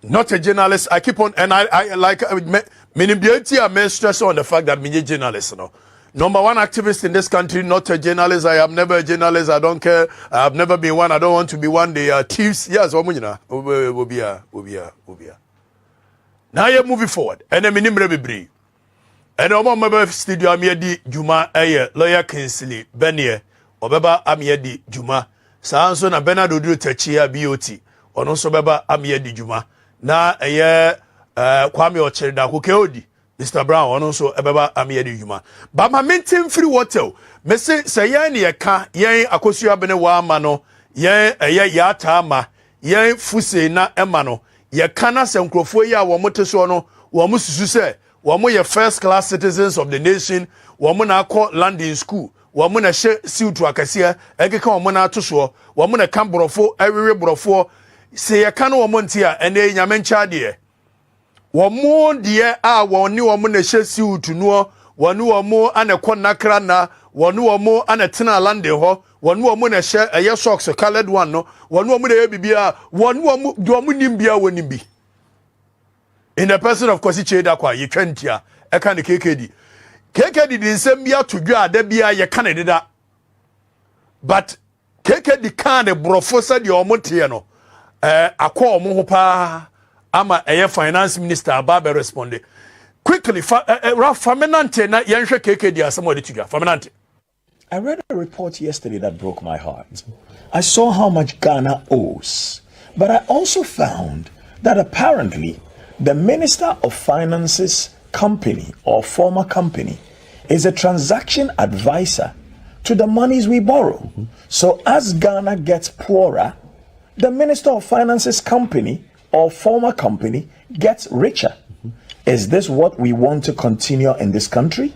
Not a journalist. I keep on, and I like, many beauty I stress on the fact that I'm a journalist, Number one activist in this country, not a journalist. I am never a journalist. I don't care. I have never been one. I don't want to be one. They are thieves. Yes, will be. Now you're moving forward. And I'm in Brebe. And I'm on studio. I'm here di Juma. Lawyer Kesi Benye. Obeba I'm here di Juma. Sanso na Bernardo do Techia BOT. Onoso beba I'm here di Juma. Na Kwame Ochirda Kukeodi. Mr. Brown, also ebeba amiye di juma. But my maintain free water. Me say yen ye ka yen akosu abene wa ama no yen ya ta ama yen fuse na ema no ye kana se nkrofo yi a wo mote so no wo mo susu se wo mo ye first class citizens of the nation wo mo na akọ landing school wo mo na hye siutu akase ekeka wo mo na ato so wo mo na kan borofo awewe borofo se ye kana wo mo ntia ene nyame ncha de Womo die a woni womo na hyesi utunuo woni womo anekọ nakra na woni womo anetena lande ho woni womo na hye eye socks colored one no woni womo na bibia woni womo nimbia woni bi in the person of Kesi Cheda kwa ye twentia e kan KKD di nsem bia todwa ada bia ye kan deda but KKD kan de brofo sa de omote no akọ omo ho pa Ama finance minister Ababe responded. Quickly, Faminante na yanshe KKD asamo de tuga. Faminante. I read a report yesterday that broke my heart. I saw how much Ghana owes, but I also found that apparently the Minister of Finance's company or former company is a transaction advisor to the monies we borrow. So as Ghana gets poorer, the Minister of Finance's company or former company gets richer. Is this what we want to continue in this country?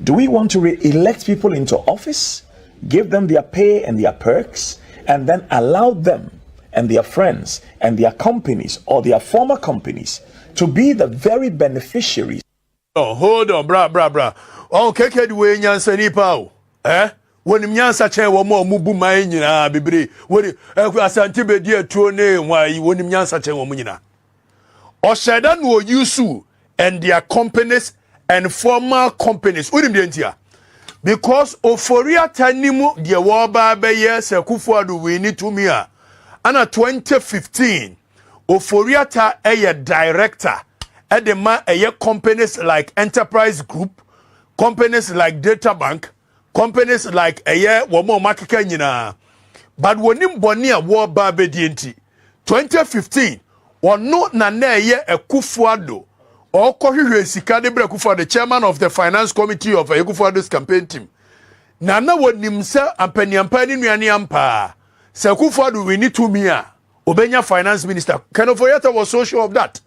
Do we want to re-elect people into office, give them their pay and their perks, and then allow them and their friends and their companies or their former companies to be the very beneficiaries? Oh, hold on, bra. Oh, KKD we nyansa nipa o. Woni mnyansa chen wo mo mubu man nyina bebre woni asante bedi atuo ne wai woni mnyansa chen wo nyina o sheda no yusu and their companies and former companies woni mdentia because ofori atanimu de wo ba be ye Sekufo Ado we ni to me a ana 2015 ofori ata director edema companies like Enterprise Group, companies like Data Bank, companies like womo makeka nyina but wonim boni a wo ba bedi enti 2015 wono na Akufo Ado or kohwehwe sika de bre Akufo Ado, chairman of the finance committee of Akufo Ado's campaign team na wonim se ampani nuane ampa se Akufo Ado we need to me a obenya finance minister Kenofoyeta was so sure of that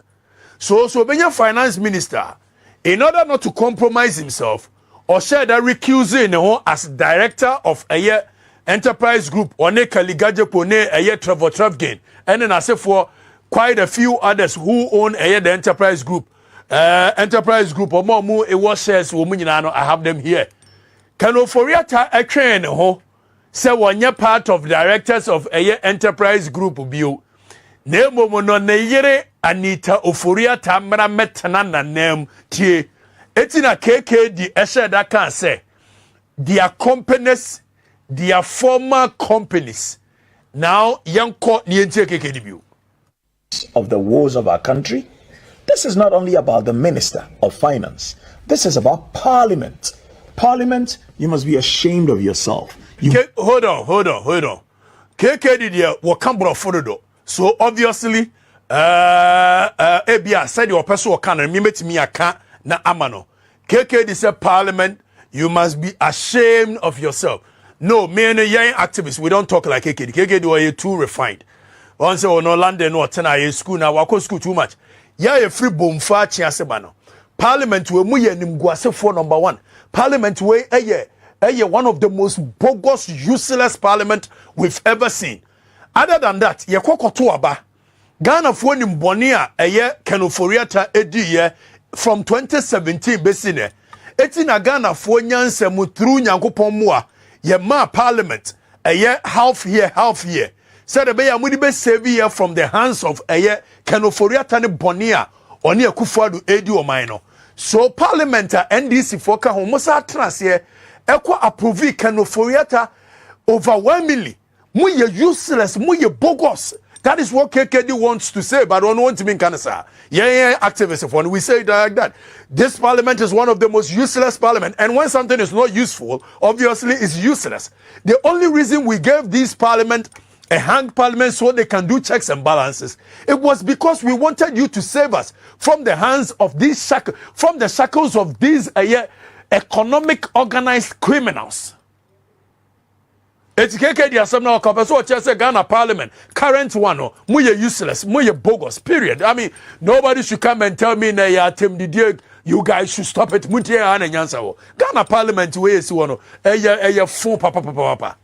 so obenya finance minister in order not to compromise himself or share that recusing as director of a Enterprise Group or ne Kaligaje Pone a Trevor Gain. And then I say for quite a few others who own the Enterprise Group. Enterprise Group or more it was shares woman I have them here. Kanoforiata a train say one part of directors of a Enterprise Group bio. Nemo mono ne Anita Oforiata mera metana na name tie. Etina KKD eshe that can say their companies, their former companies. Now young court niente KKD view of the woes of our country. This is not only about the Minister of Finance. This is about Parliament. Parliament, you must be ashamed of yourself. Hold on. KKD there will come bro. So obviously Ebia said your person can remember to me aka na amano. KKD said Parliament, you must be ashamed of yourself. No, me and young activists, we don't talk like KKD. KKD were too refined. Once or no London or tena school now, wako school too much. Ya free bomfa chiasebano. Parliament we muye nimguase for number one. Parliament we one of the most bogus, useless parliament we've ever seen. Other than that, ye kokoto aba. Ghana for nimbonia Kenoforiata edi from 2017 besine. Etina Ghana for nyansemu through nyankopon mua ye ma parliament half here. said the beya mudi be save here from the hands of eye kenoforia tane bonia oni Akufo-Addo edi omai. So parliament NDC for ka homosa trase ekwa approve kenoforiata overwhelmingly. Muye useless, muye bogus. That is what KKD wants to say, but I don't want to mean cancer. Yeah, activists for we say like that. This parliament is one of the most useless parliament, and when something is not useful, obviously it's useless. The only reason we gave this parliament a hanged parliament so they can do checks and balances, it was because we wanted you to save us from the hands of these from the shackles of these economic organized criminals. It's KKD assemble so say Ghana Parliament current one muye useless muye bogus period. I mean nobody should come and tell me you guys should stop it. Ghana Parliament way is one full papa.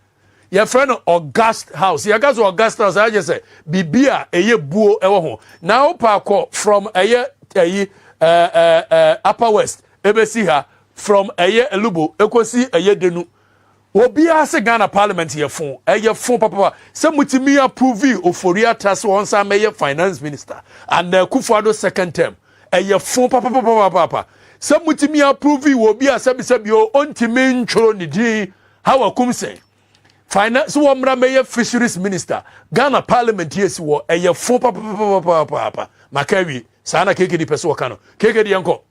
Your friend August House. Your guys August House. I just say bibia buo ewo ho. Now parko from Upper West. Ebesi ha from Elubo ekosi denu. Obia se Ghana Parliament ye fon papa se mutimi approve ofori atta so on sa meye finance minister and Akufo-Addo second term fon papa se mutimi approve obia se bi o ontimi ntworo ni din how akum say finance wo mra meye fisheries minister Ghana Parliament yes wo fon papa makawi sana KKD person wakano KKD yanko.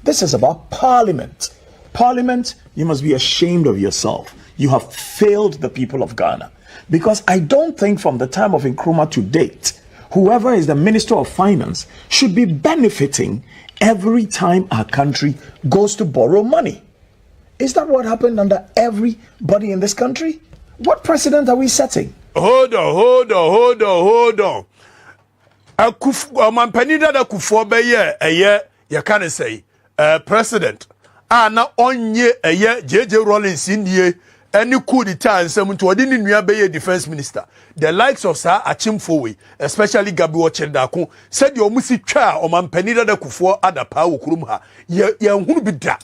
This is about parliament. Parliament, you must be ashamed of yourself. You have failed the people of Ghana. Because I don't think from the time of Akroma to date, whoever is the Minister of Finance should be benefiting every time our country goes to borrow money. Is that what happened under everybody in this country? What precedent are we setting? Hold on. Manpanida da Akufo beye you can't say president. Na onye JJ Rawlings indie any coup d'etat nsem to odi ni nua be defense minister the likes of Sir Achimfowe especially Gabi Ochedako said you musi twa o manpanida da Akufo adapa wokurum ha ye hunu bi da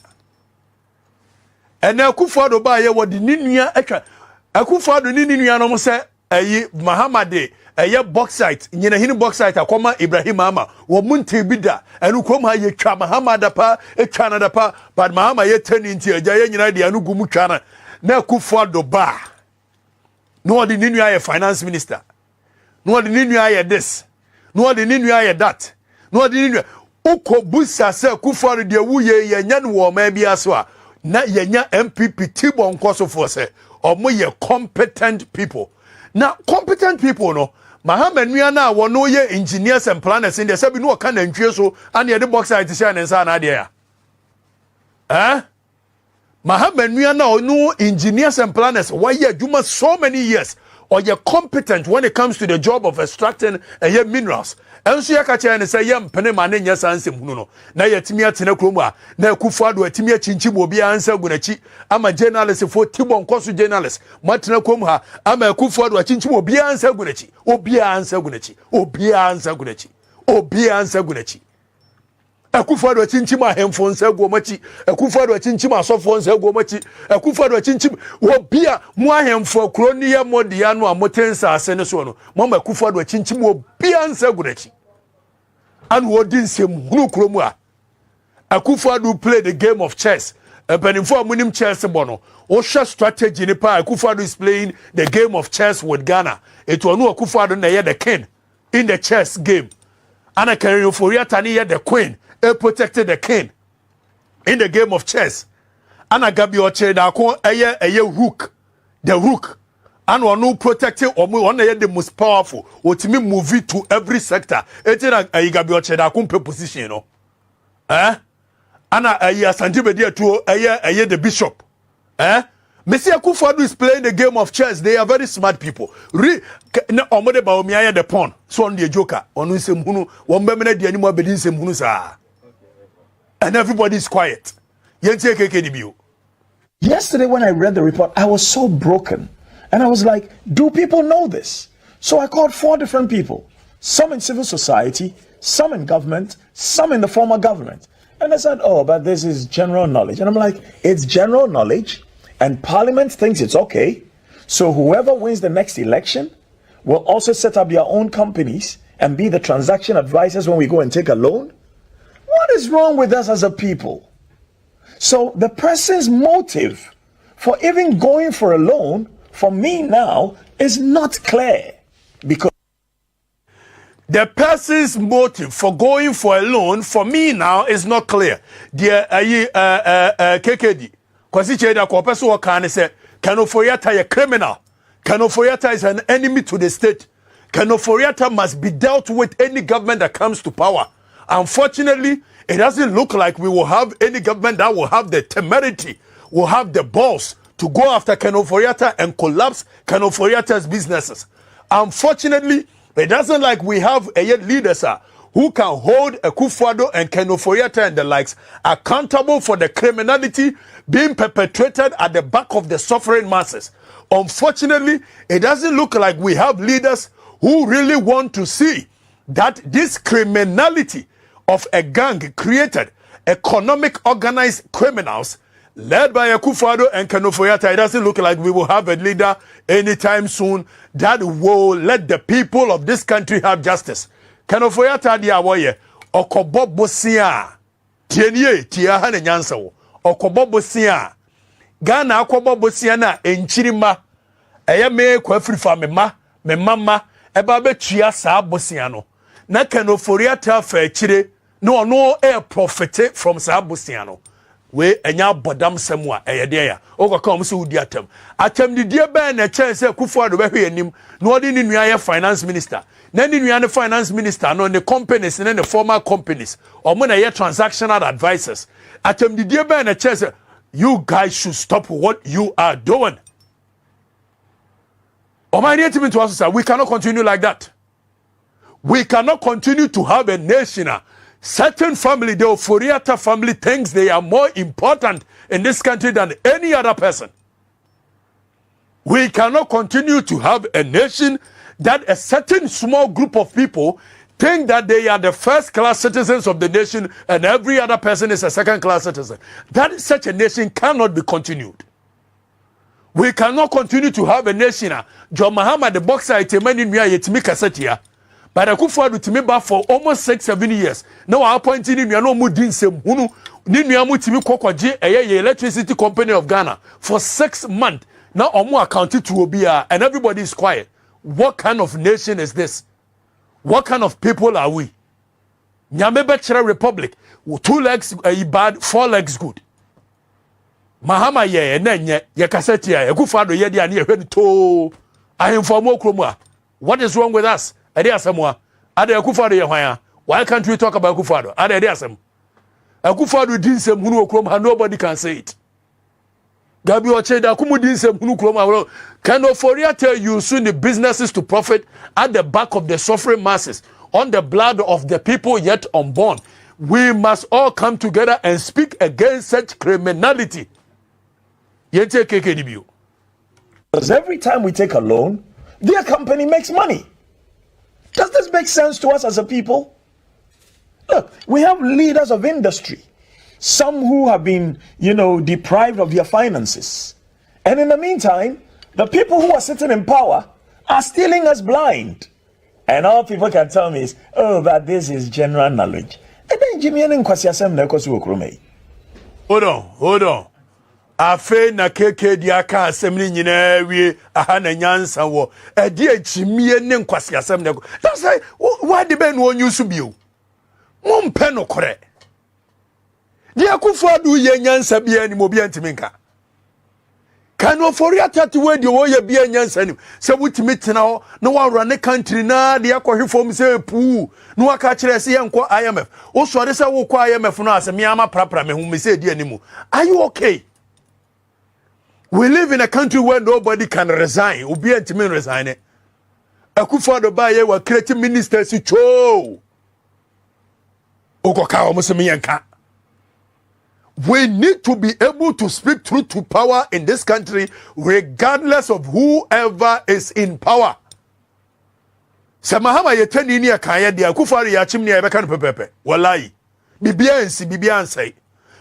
ene Akufo-Addo ba ye wodi ni nua atwa Akufo-Addo ni nua no mo se Mahamade bauxite nyina hini bauxite akoma Ibrahim ama wo munte bi da enu krom ha ye twa Mahamada pa etwa na da pa but Mahama ye tani nti agya ye nyina de anu gumu twa na Akufo-Addo ba no odi ninu aye finance minister no odi ninu aye this no odi ninu aye that no odi ninu uko busa se Akufo-Addo de wuye ye nya no wo ma bia so a na ye nya MPP tibon koso for se omo ye competent people. Now competent people no Mahama nua na wo no ye engineers and planners in there say bi no ka na ntwe so and ye de bauxite share ne nsa na de ya Mahama nua na no engineers and planners why ye adwuma so many years or you're competent when it comes to the job of extracting minerals. And so you can say, "Yam penema nya sansem hunu no." Na yetimi atena kromu a na Akufo-Addo atimi achinchi mo bia ansa gunachi ama journalist for tibon koso journalist matena kromu ha ama Akufo-Addo achinchi mo bia ansa gunachi obia ansa gunachi Akufo-Addo achinchi ma hemfo nsa guomachi Akufo-Addo achinchi ma asofo nsa guomachi Akufo-Addo achinchi obia mo ahemfo kro ni ye modia no amotensa ase ne so no mama Akufo-Addo achinchi mo bia ansa gunachi and what didn't say Kromua. Akufo-Addo play the game of chess. Penifo munim chess bono. Osha strategy ni pa Akufo-Addo is playing the game of chess with Ghana. It was no Akufo-Addo na the king in the chess game. Ana Kenoforia tani the queen. He protected the king in the game of chess. Ana Gabi Ochedako rook. The rook. And one who protected or one the most powerful or to me move it to every sector. It's a Gabi Ochedako position, you know. Ana Santibedia to the bishop. Messi Akufo-Addo is playing the game of chess. They are very smart people. Omode ba omiya the pawn. So on the joker. On nsem hunu. Wombemene di animo abedi nsem hunu sa. And everybody is quiet. Yesterday when I read the report, I was so broken. And I was like, do people know this? So I called 4 different people. Some in civil society, some in government, some in the former government. And they said, oh, but this is general knowledge. And I'm like, it's general knowledge and Parliament thinks it's okay. So whoever wins the next election will also set up their own companies and be the transaction advisors when we go and take a loan. What is wrong with us as a people? So the person's motive for even going for a loan for me now is not clear, because the person's motive for going for a loan for me now is not clear. Dear KKD, because each other person can say Kanoforiata a criminal. Kanoforiata is an enemy to the state. Kanoforiata must be dealt with any government that comes to power. Unfortunately, it doesn't look like we will have any government that will have the temerity, will have the balls to go after Kanoforiata and collapse Kanoforiata's businesses. Unfortunately, it doesn't like we have a yet leaders who can hold Akufo-Addo and Kanoforiata and the likes accountable for the criminality being perpetrated at the back of the suffering masses. Unfortunately, it doesn't look like we have leaders who really want to see that this criminality of a gang created economic organized criminals led by Akufo-Addo and Kanoforiata. It doesn't look like we will have a leader anytime soon that will let the people of this country have justice. Kanoforiata di awoye okobo bosia tienie tia ha ne nyansa wo okobo bosia Ghana akobo bosia na enchirima eye me kwa afrifa me mama eba betua saa bosia no na Kanoforiata fa chire no no air profit from saa bosia no we enya bodam semwa eyede ya okoka om se wudi atam di die be na chance Akufo-Addo be hwe anim no odi ni nua ye finance minister na ni nua ne finance minister no ne companies ne former companies omo na ye transactional advisors atam di die be na chance you guys should stop what you are doing. We cannot continue like that. We cannot continue to have a nation. Certain family, the Oforiata family, thinks they are more important in this country than any other person. We cannot continue to have a nation that a certain small group of people think that they are the first-class citizens of the nation and every other person is a second-class citizen. That such a nation cannot be continued. We cannot continue to have a nation. John Mahama, the boxer, itemani nwa yetimi kasetia. But Akufo-Addo to me back for almost 6-7 years. Now I appointed him, no more dinsem. Hunu, Ninu Mutimi Kokoji, a electricity company of Ghana for 6 months. Now Omo accounted to Obia, and everybody is quiet. What kind of nation is this? What kind of people are we? Nyamebe Republic, 2 legs bad, 4 legs good. Mahama ye nenye ye kaseti ya Akufo-Addo ye dia ne ehwe to ahemfo Akroma. What is wrong with us? Ade asemwa ade Akufo-Addo ye hwan. Why can't we talk about Akufo-Addo? Ade asem. Akufo-Addo dinsem hunu Akroma, nobody can say it. Gabi ocheda kumu dinsem hunu Akroma. Kanoforiata using the businesses to profit at the back of the suffering masses on the blood of the people yet unborn. We must all come together and speak against such criminality. Because every time we take a loan, their company makes money. Does this make sense to us as a people? Look, we have leaders of industry, some who have been, deprived of their finances. And in the meantime, the people who are sitting in power are stealing us blind. And all people can tell me is, oh, but this is general knowledge. And then Jimmy and hold on. Afe na keke di aka asem ni nyina wie aha na nyansa wo edi achimie ne nkwase asem ne. That's why the ben won use bio. Mom pe no kore. Di Akufo-Addo ye nyansa bia ni mo bia ntimi nka. Kanoforiata to we di wo ye bia nyansa ni. Se wutimi tena ho na wa run country na di akohwefo se pu. No aka kire se ye nko IMF. Wo so de se wo kọ IMF no asem yama prapra me hu me se di animu. Are you okay? We live in a country where nobody can resign. Obi antimi resign. Akufo-Addo ba ye wa create ministers cho. Okoka omosemi yanka. We need to be able to speak truth to power in this country regardless of whoever is in power. Samahama yetani ni akaya dia Akufo-Addo ya chimni ya beka no pepepe. Wallahi. Bibia ansai.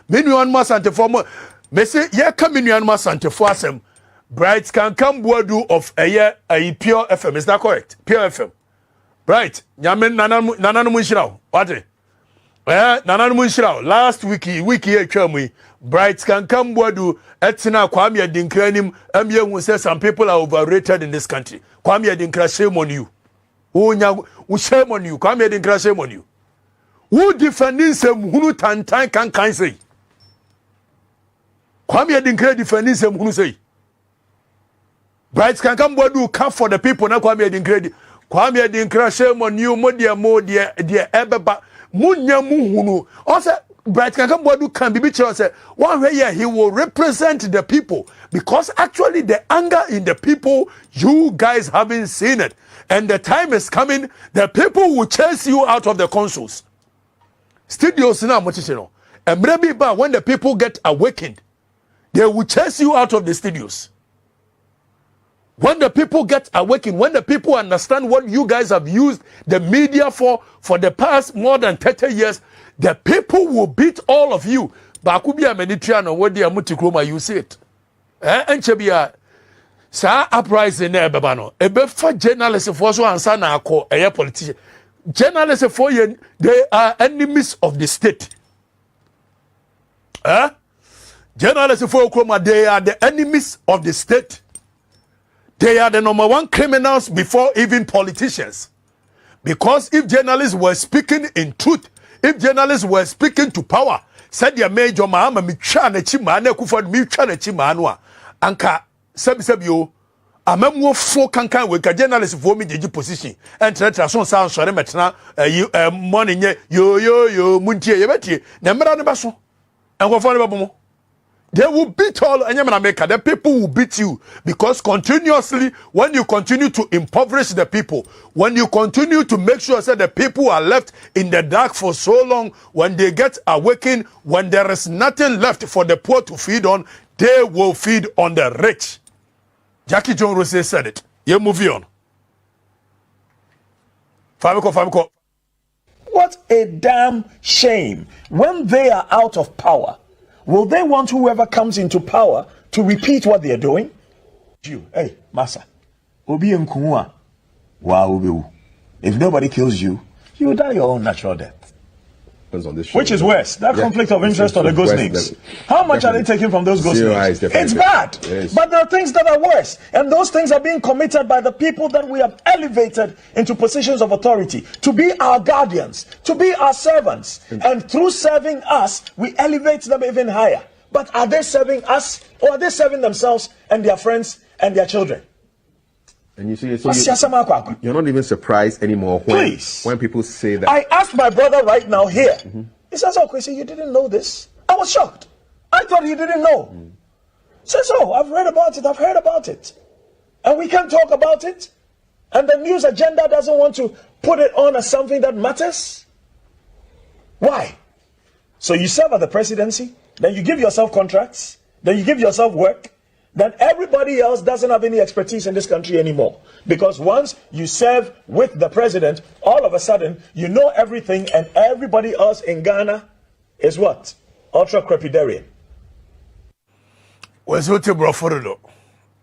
Menu on ma sante for mo. Me say ye come in yan ma sante for asem. Bright can come Boadu of a Pure FM. Is that correct? Pure FM. Bright. Nyamen nananu munshirao. What? Nananu munshirao. Last week here chumwe. Bright can come Boadu etina Kwame Adinkra nim who says some people are overrated in this country. Kwame Adinkra, shame on you. Shame on you. Kwame Adinkra, shame on you. Who defending some hunu tantan can say? Kwame Adinkra defending some hunu say. Bright can come Boadu come for the people na Kwame Adinkra. Kwame Adinkra, shame on you. Mo dear ebeba munya muhunu. Also Bright can come Boadu can be say one way he will represent the people because actually the anger in the people, you guys haven't seen it, and the time is coming. The people will chase you out of the consoles. Studios now, and maybe but when the people get awakened, they will chase you out of the studios. When the people get awakened, when the people understand what you guys have used the media for the past more than 30 years, the people will beat all of you. Bakubia Meditriano, what they are Akroma, you see it. And Chebia, Sa uprising there, Babano. A befa journalists for so and sana call a politician. Journalists for you, they are enemies of the state. Journalists for Akroma, they are the enemies of the state. They are the number one criminals before even politicians. Because if journalists were speaking in truth, if journalists were speaking to power, said your major Mahama Micha Chimane Kufad Micha Chimanwa, Anka Sebio, a memo for Kankan with a journalist for me position, and Trason sound sorry metna, morning, yo, Muntia Yabeti, Namara Basso, and what for they will beat all America. The people will beat you because continuously, when you continue to impoverish the people, when you continue to make sure that the people are left in the dark for so long, when they get awakened, when there is nothing left for the poor to feed on, they will feed on the rich. Jackie John Rose said it. You move on. Famiko. What a damn shame. When they are out of power, will they want whoever comes into power to repeat what they are doing? You, hey, Massa, Obi Mkunwa, wow, if nobody kills you, you will die your own natural death. On this show, which is worse, that conflict of interest or the ghost names? How much are they taking from those ghost names? It's bad, but there are things that are worse, and those things are being committed by the people that we have elevated into positions of authority to be our guardians, to be our servants, and through serving us, we elevate them even higher. But are they serving us, or are they serving themselves and their friends and their children? And you see, so you're not even surprised anymore when people say that. I asked my brother right now here. He says, "Oh, Kesi, you didn't know this." I was shocked. I thought he didn't know. Says, "Oh, I've read about it. I've heard about it, and we can't talk about it." And the news agenda doesn't want to put it on as something that matters. Why? So you serve at the presidency, then you give yourself contracts, then you give yourself work. Then everybody else doesn't have any expertise in this country anymore. Because once you serve with the president, all of a sudden, you know everything, and everybody else in Ghana is what? Ultra crepidarian. Was what you brought for the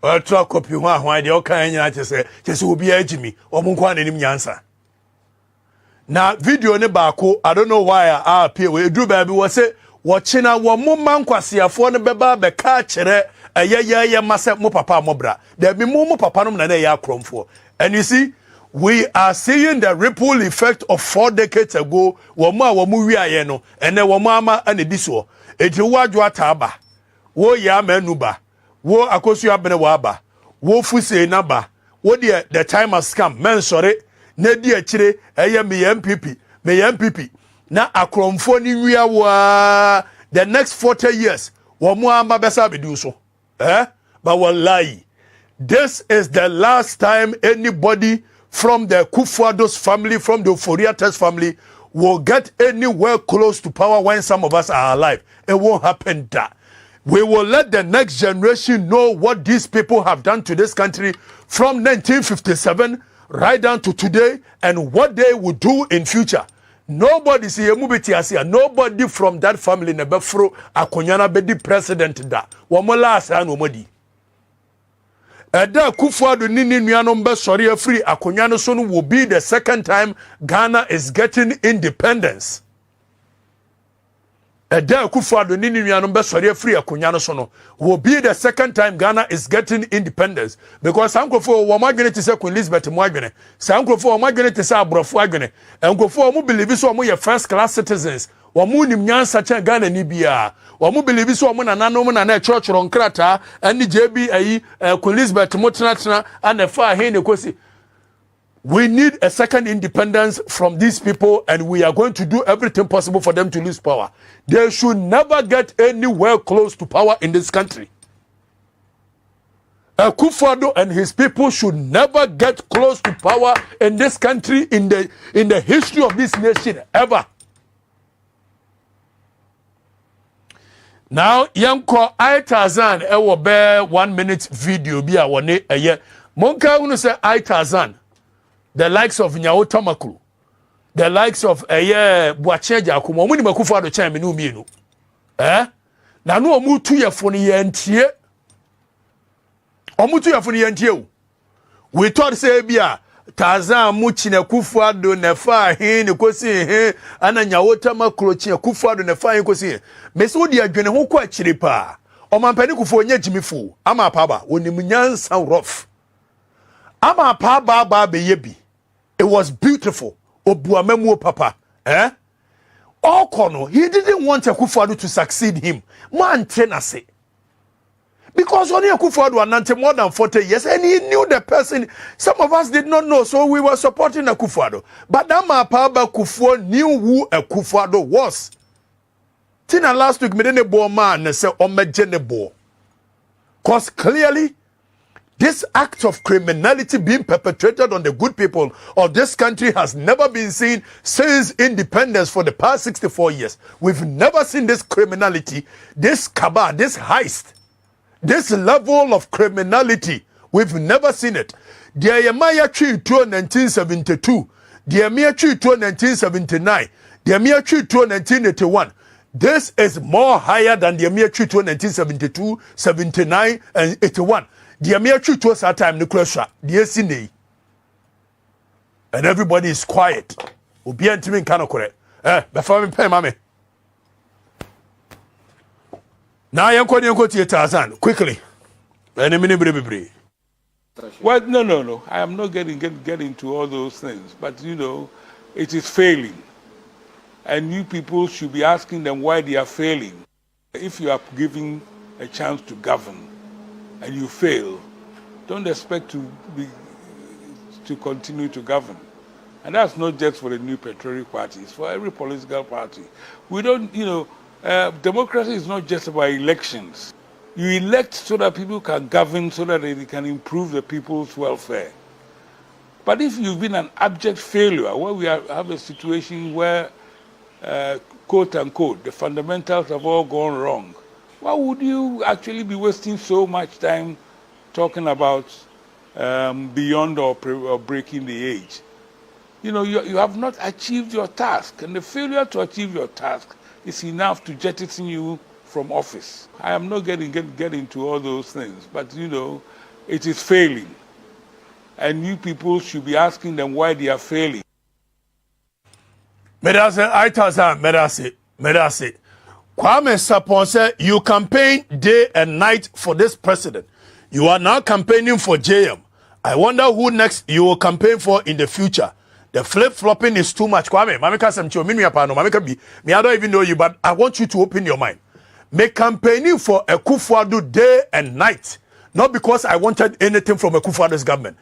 ultra copy one, the Okanya just will be edging me, or Munkwan in Yansa. Now, video ne bako, I don't know why I appear with Drew Baby was it, watching our woman quasia for the beba, the catcher. Yeah, massa mo papa mobra. There be more papa no na ya Akroma. And you see, we are seeing the ripple effect of 4 decades ago. Woma wi aye no, and then woma and diso. Eti wadwa taba. Wo ya menuba. Wo akosu abene waba. Wo fuse naba. Wo the time has come. Men sorry. Ne di akire eye me MPP. Na Akroma ni wi wa the next 40 years. Woma besa be do so. But wallahi, this is the last time anybody from the Kufuado's family, from the Ofori's family, will get anywhere close to power when some of us are alive. It won't happen that. We will let the next generation know what these people have done to this country from 1957 right down to today and what they will do in future. Nobody nobody from that family never fro akonyana be the president da. Womola asa no modi. Eda Kufuado nini nuanom be sori afiri akonwa no so no will be the second time Ghana is getting independence. Eda Kufuado nini nuanom be sori afiri akonwa no so no will be the second time Ghana is getting independence, because sankofo wo magene te se Queen Elizabeth mo agene, sankofo wo magene te se abrofo agene, enkofo mo believe so mo ye first class citizens. Wamu nim nyansa chen Ghana ni bia wamu believe so wamu na church ronkrata ani JB ayi Queen Elizabeth motena and fa he ne kosi. We need a second independence from these people, and we are going to do everything possible for them to lose power. They should never get anywhere close to power in this country. Kufuado and his people should never get close to power in this country in the history of this nation ever. Now, yanko Aitazan ewo be 1 minute video bi a wone eye. Monka unu se Aitazan, the likes of Nyao Tamakuru, the likes of Buacheja Akuma, muni Kufuado chen me no mienu. Na no omu tu ye fo ne yentie. Omu tu ye fo ne yentie. We thought say bia Tazan muchi ne Kufuado ne fa he ne kosi he ana Nyao Tamakuru chi Kufuado ne fa he kosi. Mesi wo di adwene ho kwa chire pa. Omampani Kufuo nya jimifu ama paba wonim nyansa rough. Ama paba ba be yebi. It was beautiful. Obuamemu papa. Okono, he didn't want Kufuado to succeed him. Man tenase. Because only Kufuado anante more than 40 years, and he knew the person. Some of us did not know, so we were supporting Kufuado. But Ama Paba Kufuo knew who Kufuado was. Tina last week, me bo man say omejene bo. Because clearly, this act of criminality being perpetrated on the good people of this country has never been seen since independence for the past 64 years. We've never seen this criminality, this cabal, this heist, this level of criminality. We've never seen it. Dear Yamaya Tree to 1972, dear Mia Tree to 1979, dear Mia Tree to 1981. This is more higher than the mere treaty 1972, 79, and 81. The mere treaty was that time, Nicola, the SNA. And everybody is quiet. Obi antimi kind of correct. Before me pay mommy. Now you're going to Tarzan quickly. Any minute, well, no. I am not getting into all those things. But, you know, it is failing. And you people should be asking them why they are failing. If you are given a chance to govern and you fail, don't expect to continue to govern. And that's not just for the New Patriotic Party, it's for every political party. We don't, you know, democracy is not just about elections. You elect so that people can govern, so that they can improve the people's welfare. But if you've been an abject failure, where we have a situation where quote unquote, the fundamentals have all gone wrong, why would you actually be wasting so much time talking about beyond or breaking the age? You know, you have not achieved your task, and the failure to achieve your task is enough to jettison you from office. I am not getting into all those things, but you know, it is failing. And you people should be asking them why they are failing. Medase Aitazan, Medase. Kwame Sapon said, you campaign day and night for this president. You are now campaigning for JM. I wonder who next you will campaign for in the future. The flip-flopping is too much. Kwame, I don't even know you, but I want you to open your mind. Me campaigning for a Kufuado day and night. Not because I wanted anything from a Kufuado's government.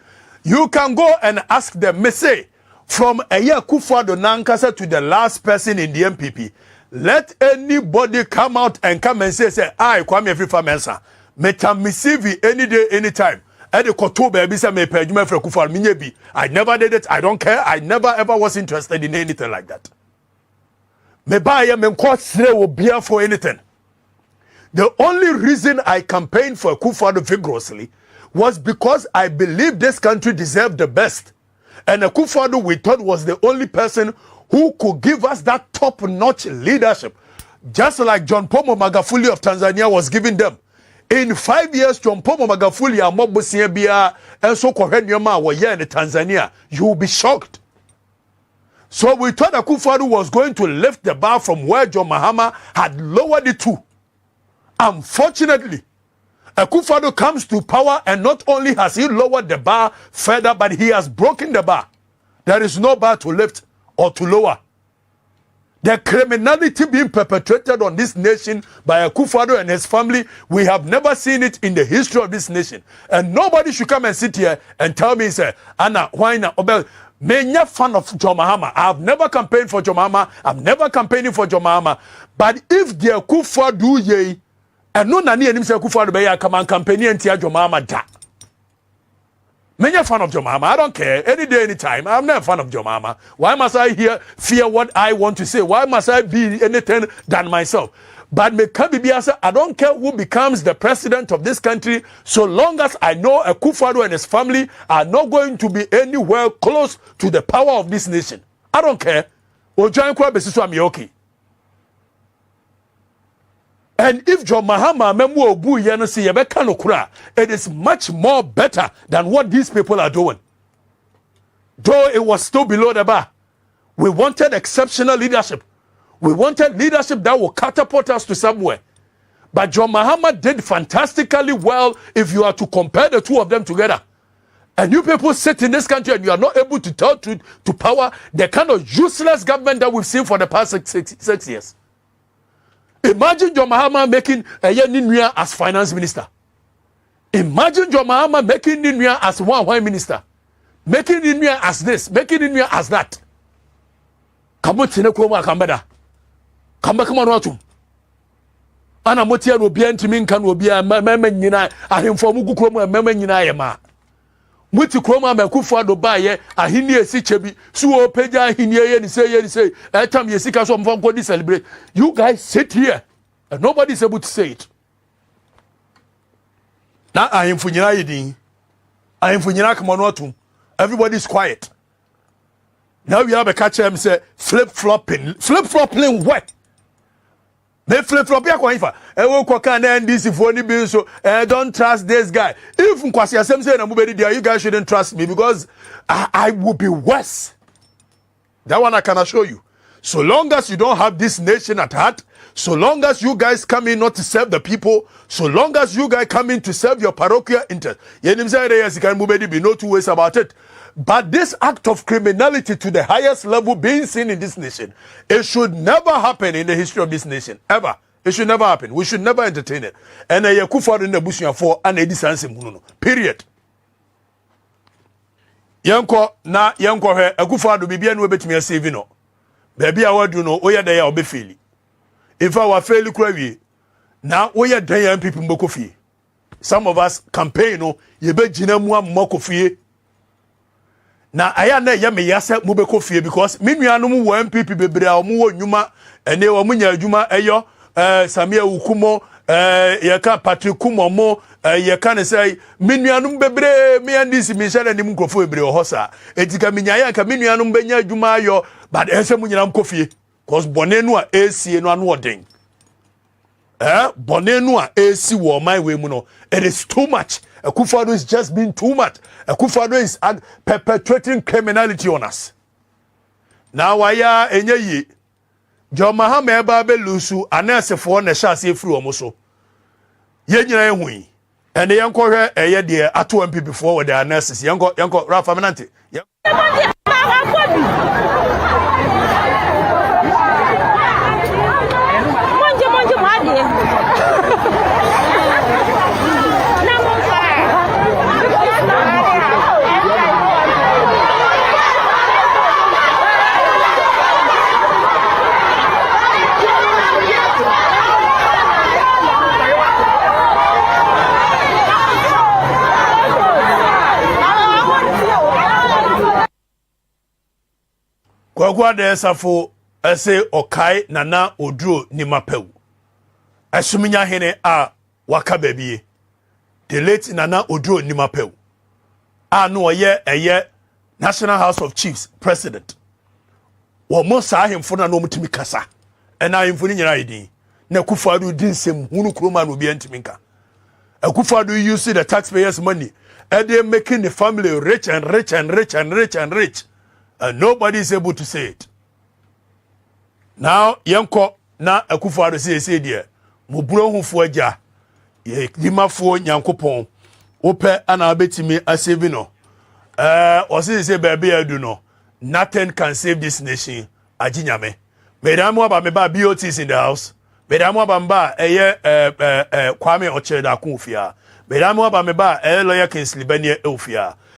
You can go and ask them, me say, from a year Kufuado Nankasa to the last person in the MPP, let anybody come out and come and say, I, Kwame Afrifa Mensa, me can receive any day, anytime. I never did it. I don't care. I never ever was interested in anything like that. Me buy me for anything. The only reason I campaigned for Kufuado vigorously was because I believed this country deserved the best. And Kufuado we thought was the only person who could give us that top-notch leadership. Just like John Pombo Magufuli of Tanzania was giving them. In 5 years, John Pomo Magafuli and Mobusia Bia and so Koheniyama were here in Tanzania. You will be shocked. So we thought Akufo-Addo was going to lift the bar from where John Mahama had lowered it to. Unfortunately, Akufo-Addo comes to power and not only has he lowered the bar further, but he has broken the bar. There is no bar to lift or to lower. The criminality being perpetrated on this nation by Akufo-Addo and his family, we have never seen it in the history of this nation. And nobody should come and sit here and tell me, say, Anna, why not? I'm not fan of John Mahama. I've never campaigned for John Mahama. I'm never campaigning for John Mahama. But if the Akufo-Addo ye, and no nani enim say Akufo-Addo be ya come and campaign and John Mahama da. I'm a fan of John Mahama. I don't care. Any day, any time. I'm not a fan of John Mahama. Why must I fear what I want to say? Why must I be anything than myself? But I don't care who becomes the president of this country, so long as I know Akufo-Addo and his family are not going to be anywhere close to the power of this nation. I don't care. Okay. And if John Mahama memu obu yeno si yebeka no kura, it is much more better than what these people are doing. Though it was still below the bar. We wanted exceptional leadership. We wanted leadership that will catapult us to somewhere. But John Mahama did fantastically well if you are to compare the two of them together. And you people sit in this country and you are not able to tell to power the kind of useless government that we've seen for the past six years. Imagine John Mahama making Newz as finance minister. Imagine John Mahama making Newz as one minister. Making Newz as this, making Newz as that. Come on, Tinekoma Kambeda. Come on, Watum. Ana motia no bia ntimi nka no bia mema nyina ahemfo mu gukroma mema nyina ye ma. Muti kroma ma Akufo-Addo ba ye ahini esi chebi so o peja ahini ye ni say etam ye sika so mfo nkodi celebrate. You guys sit here and nobody is able to say it. Na ahemfo nyina ye din. Ahemfo nyina kama no atum. Everybody is quiet. Now we have a catch him say flip-flopping what? They flip-flop ya kwa ifa. Ewo kwa kana NDC for ni bi so don't trust this guy. If nkwasi asem say na mubedi there, you guys shouldn't trust me because I will be worse. That one I can assure you. So long as you don't have this nation at heart, so long as you guys come in not to serve the people, so long as you guys come in to serve your parochial interest, yenim say yes, can mubedi be no two ways about it. But this act of criminality to the highest level being seen in this nation, it should never happen in the history of this nation. Ever. It should never happen. We should never entertain it. And Akufo-Addo in the bush for and Edisanse. Period. Yanko na yanko he Akufo-Addo bibia no betimi asave no. Baby awadu no oya da ya obefeli. If I were fairly crazy, now oya da ya people mbokofie. Some of us campaign no yebe jina mu amokofie. Na aya na ye me yase mubeko fie because me nuanom wo MPP bebre a omo wo nnuma ene wo munya adwuma eyo Samia Ukumo ye ka Patrick Kumomo ye ka ne say me nuanom bebre me andisi me share nim nkofo bebre ho sa etika menya ya ka me nuanom benya adwuma ayo but ese munyina mkofie cause bonenu a esie no anu oden bonenu a esi wo my way mu no it is too much. Akufo-Addo is just being too much. Akufo-Addo is perpetrating criminality on us. Now why enye yi John Mahama eba be lusu anasefo na hyase efiri omo so. Ye nyina ehui. Ene yenko hwe eye de ato MPP before with the analysis. Yenko Rafa Menante. Kwagwa de safo ese okai nana oduro ni mapew. Asuminya hene a waka babie. The late nana oduro ni mapew. No eye National House of Chiefs president. Wo mo sa ahemfo na no mutimi kasa. Na ahemfo ni nyina yedin. Na Akufo-Addo din sem hunu kroma no bi antimi nka. Akufo-Addo use the taxpayers' money, and they're making the family rich and rich and rich and rich and rich, and nobody is able to say it. Now, yanko na Akufo-Addo say there, muburo hufo aja, ye limafo nyankopon, ope ana betimi asave no. Say baby I do no. Nothing can save this nation. Ajinyame. Medamu aba meba BOTs in the house. Medamu aba mba Kwame Ocheda Kunfia. Medamu aba meba lawyer Kingsley Benye Elfia.